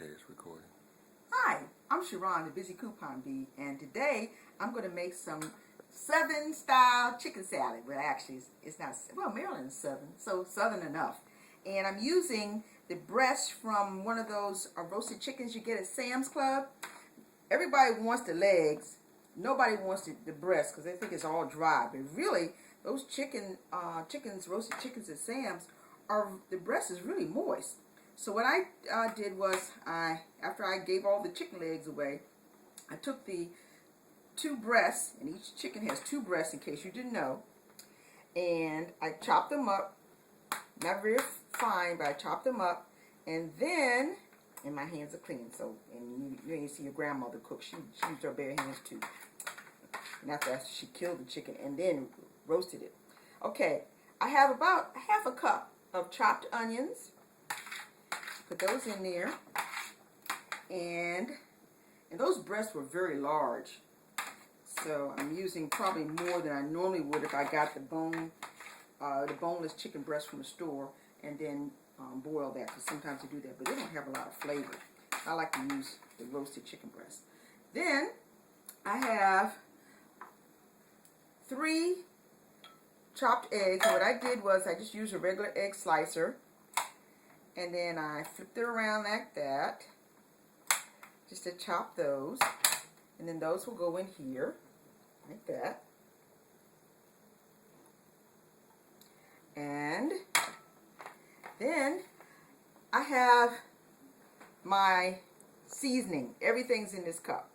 Okay, it's recording. Hi, I'm Sharon, the Busy Coupon Bee, and today I'm going to make some Southern style chicken salad. Well, actually, it's not, well, Maryland's Southern, so Southern enough. And I'm using the breast from one of those roasted chickens you get at Sam's Club. Everybody wants the legs. Nobody wants the breast because they think it's all dry. But really, those roasted chickens at Sam's, the breast is really moist. So what I did was, after I gave all the chicken legs away, I took the two breasts, and each chicken has two breasts in case you didn't know, and I chopped them up, not very fine, but I chopped them up, and then, and my hands are clean, so, and you ain't see your grandmother cook, she used her bare hands too. And after that, she killed the chicken and then roasted it. Okay, I have about half a cup of chopped onions. Put those in there, and those breasts were very large, so I'm using probably more than I normally would if I got the boneless chicken breast from the store and then boil that, because sometimes they do that, but they don't have a lot of flavor. I like to use the roasted chicken breast. Then I have 3 chopped eggs. What I did was I just used a regular egg slicer. And then I flipped it around like that, just to chop those. And then those will go in here, like that. And then I have my seasoning. Everything's in this cup.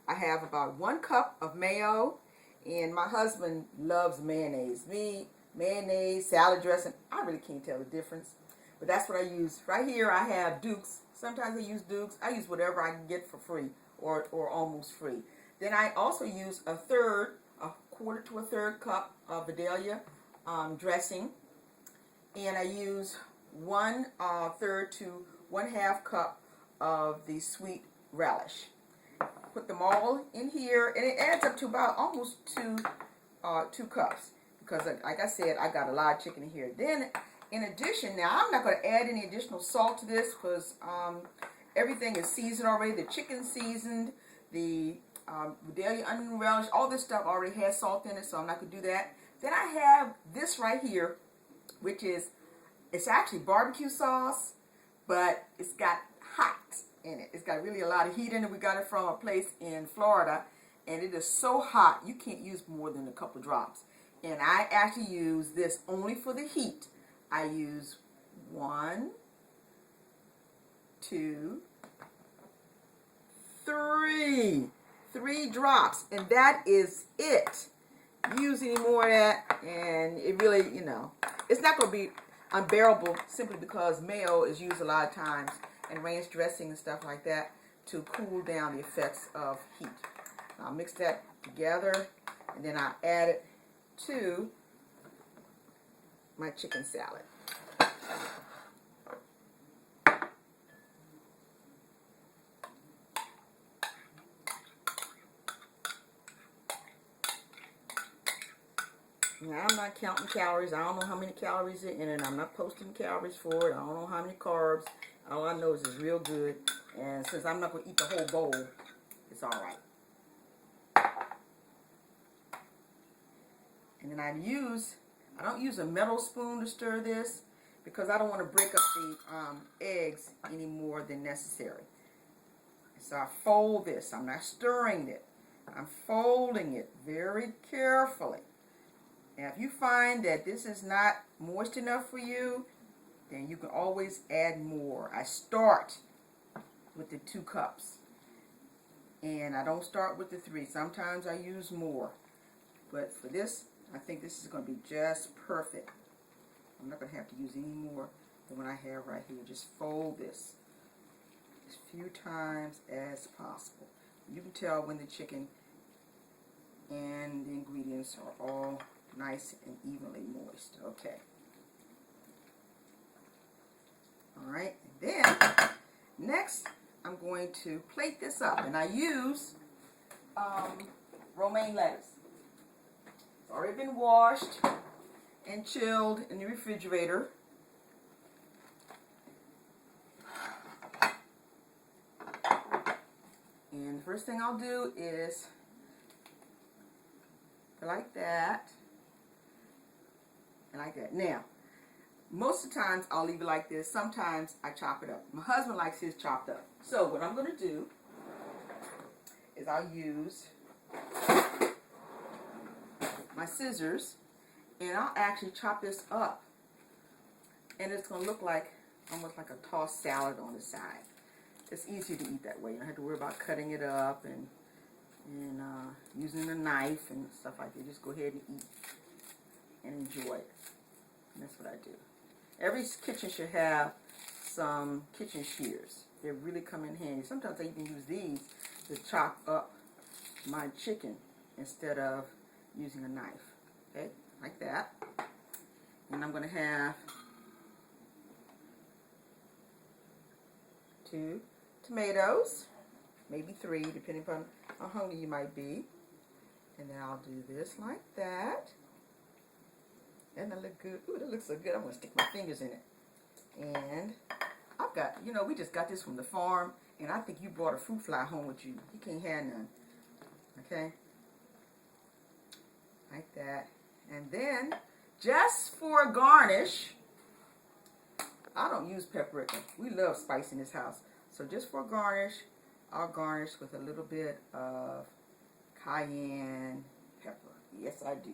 I have about 1 cup of mayo, and my husband loves mayonnaise. Mayonnaise, salad dressing, I really can't tell the difference. But that's what I use. Right here I have Duke's. Sometimes I use Duke's. I use whatever I can get for free or almost free. Then I also use a quarter to a third cup of Vidalia dressing. And I use 1/3 to 1/2 cup of the sweet relish. Put them all in here, and it adds up to about almost 2 cups. Because like I said, I got a lot of chicken in here. Then in addition, now I'm not going to add any additional salt to this because everything is seasoned already. The chicken's seasoned, the Vidalia onion relish, all this stuff already has salt in it, so I'm not going to do that. Then I have this right here, which is, it's actually barbecue sauce, but it's got hot in it. It's got really a lot of heat in it. We got it from a place in Florida, and it is so hot you can't use more than a couple drops. And I actually use this only for the heat. I use 1, 2, 3 drops, and that is it. Use any more of that, and it really, it's not going to be unbearable simply because mayo is used a lot of times, and ranch dressing and stuff like that to cool down the effects of heat. I'll mix that together, and then I'll add it to my chicken salad. Now, I'm not counting calories. I don't know how many calories are in it. I'm not posting calories for it. I don't know how many carbs. All I know is it's real good. And since I'm not going to eat the whole bowl, it's all right. And then I don't use a metal spoon to stir this because I don't want to break up the eggs any more than necessary. So I fold this. I'm not stirring it. I'm folding it very carefully. Now, if you find that this is not moist enough for you, then you can always add more. I start with the 2 cups. And I don't start with the 3. Sometimes I use more. But for this, I think this is going to be just perfect. I'm not going to have to use any more than what I have right here. Just fold this as few times as possible. You can tell when the chicken and the ingredients are all nice and evenly moist. Okay. Alright, then next I'm going to plate this up, and I use romaine lettuce. It's already been washed and chilled in the refrigerator. the first thing I'll do is like that and like that. Now, most of the times I'll leave it like this. Sometimes I chop it up. My husband likes his chopped up. So what I'm going to do is I'll use my scissors and I'll actually chop this up. And it's going to look like almost like a tossed salad on the side. It's easier to eat that way. You don't have to worry about cutting it up and using a knife and stuff like that. Just go ahead and eat and enjoy it. And that's what I do. Every kitchen should have some kitchen shears. They really come in handy. Sometimes I even use these to chop up my chicken instead of using a knife. Okay, like that. And I'm going to have 2 tomatoes, maybe 3, depending upon how hungry you might be. And then I'll do this like that. Doesn't that look good? Ooh, that looks so good. I'm going to stick my fingers in it. And I've got, you know, we just got this from the farm. And I think you brought a fruit fly home with you. You can't have none. Okay? Like that. And then, just for garnish, I don't use paprika. We love spice in this house. So just for garnish, I'll garnish with a little bit of cayenne pepper. Yes, I do.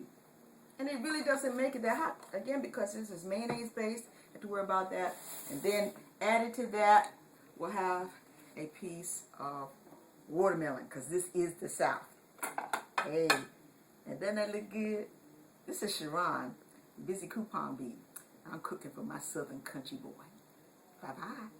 And it really doesn't make it that hot. Again, because this is mayonnaise based, you have to worry about that. And then added to that, we'll have a piece of watermelon, because this is the South. Hey, and doesn't that look good? This is Sharon, Busy Coupon Bee. I'm cooking for my Southern country boy. Bye-bye.